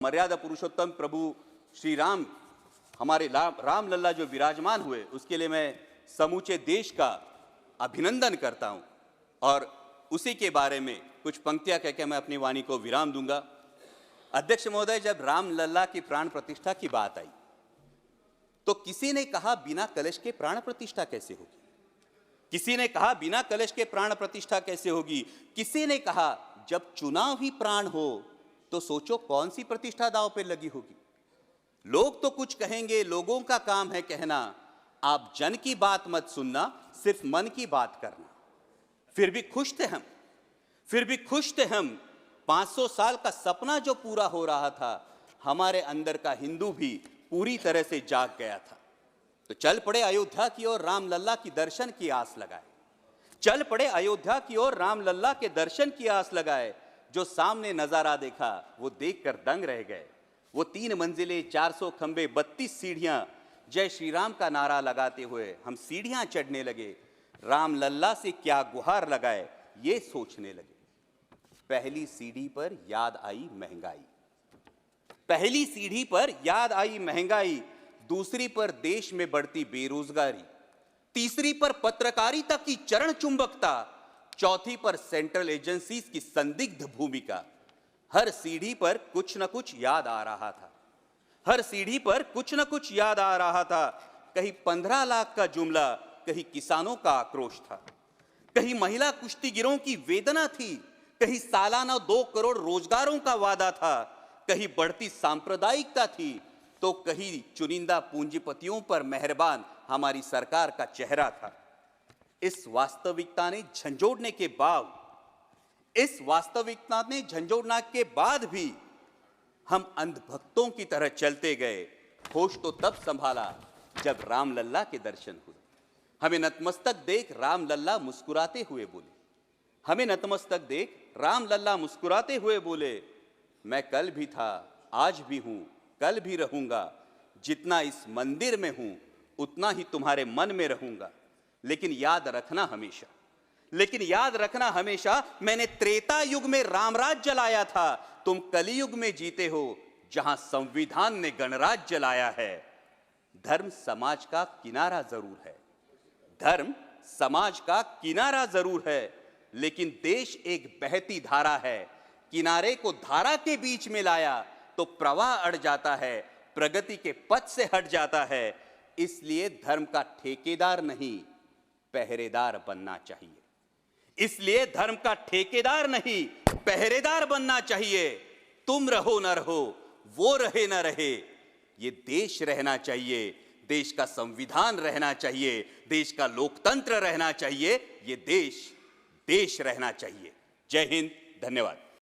मर्यादा पुरुषोत्तम प्रभु श्री राम हमारे राम लल्ला जो विराजमान हुए, उसके लिए मैं समूचे देश का अभिनंदन करता हूं और उसी के बारे में कुछ पंक्तियां कहकर मैं अपनी वाणी को विराम दूंगा। अध्यक्ष महोदय, जब राम लल्ला की प्राण प्रतिष्ठा की बात आई तो किसी ने कहा बिना कलश के प्राण प्रतिष्ठा कैसे होगी, किसी ने कहा बिना कलश के प्राण प्रतिष्ठा कैसे होगी, किसी ने कहा जब चुनाव ही प्राण हो तो सोचो कौन सी प्रतिष्ठा दांव पे लगी होगी। लोग तो कुछ कहेंगे, लोगों का काम है कहना, आप जन की बात मत सुनना, सिर्फ मन की बात करना। फिर भी खुश थे हम, फिर भी खुश थे हम। 500 साल का सपना जो पूरा हो रहा था, हमारे अंदर का हिंदू भी पूरी तरह से जाग गया था। तो चल पड़े अयोध्या की ओर, राम लल्ला की दर्शन की आस लगाए। चल पड़े अयोध्या की ओर, राम लल्ला के दर्शन की आस लगाए। जो सामने नजारा देखा वो देखकर दंग रह गए। वो 3 मंजिलें, 400 खंबे, 32 सीढ़ियां, जय श्री राम का नारा लगाते हुए हम सीढ़ियां चढ़ने लगे। राम लल्ला से क्या गुहार लगाए ये सोचने लगे। पहली सीढ़ी पर याद आई महंगाई, पहली सीढ़ी पर याद आई महंगाई, दूसरी पर देश में बढ़ती बेरोजगारी, तीसरी पर पत्रकारिता की चरण चुंबकता, चौथी पर सेंट्रल एजेंसीज की संदिग्ध भूमिका। हर सीढ़ी पर कुछ न कुछ याद आ रहा था, हर सीढ़ी पर कुछ न कुछ याद आ रहा था। कहीं 15 लाख का जुमला, कहीं किसानों का आक्रोश था, कहीं महिला कुश्तीगिरों की वेदना थी, कहीं सालाना 2 करोड़ रोजगारों का वादा था, कहीं बढ़ती सांप्रदायिकता थी, तो कहीं चुनिंदा पूंजीपतियों पर मेहरबान हमारी सरकार का चेहरा था। इस वास्तविकता ने झंझोड़ने के बाद, इस वास्तविकता ने झंझोड़ने के बाद भी हम अंधभक्तों की तरह चलते गए। होश तो तब संभाला जब राम लल्ला के दर्शन हुए। हमें नतमस्तक देख राम लल्ला मुस्कुराते हुए बोले, हमें नतमस्तक देख राम लल्ला मुस्कुराते हुए बोले, मैं कल भी था, आज भी हूं, कल भी रहूंगा। जितना इस मंदिर में हूं उतना ही तुम्हारे मन में रहूंगा। लेकिन याद रखना हमेशा, लेकिन याद रखना हमेशा, मैंने त्रेता युग में रामराज जलाया था, तुम कलियुग में जीते हो जहां संविधान ने गणराज जलाया है। धर्म समाज का किनारा जरूर है, धर्म समाज का किनारा जरूर है, लेकिन देश एक बहती धारा है। किनारे को धारा के बीच में लाया तो प्रवाह अड़ जाता है, प्रगति के पथ से हट जाता है। इसलिए धर्म का ठेकेदार नहीं, पहरेदार बनना चाहिए। इसलिए धर्म का ठेकेदार नहीं, पहरेदार बनना चाहिए। तुम रहो न रहो, वो रहे न रहे, ये देश रहना चाहिए, देश का संविधान रहना चाहिए, देश का लोकतंत्र रहना चाहिए, ये देश रहना चाहिए। जय हिंद, धन्यवाद।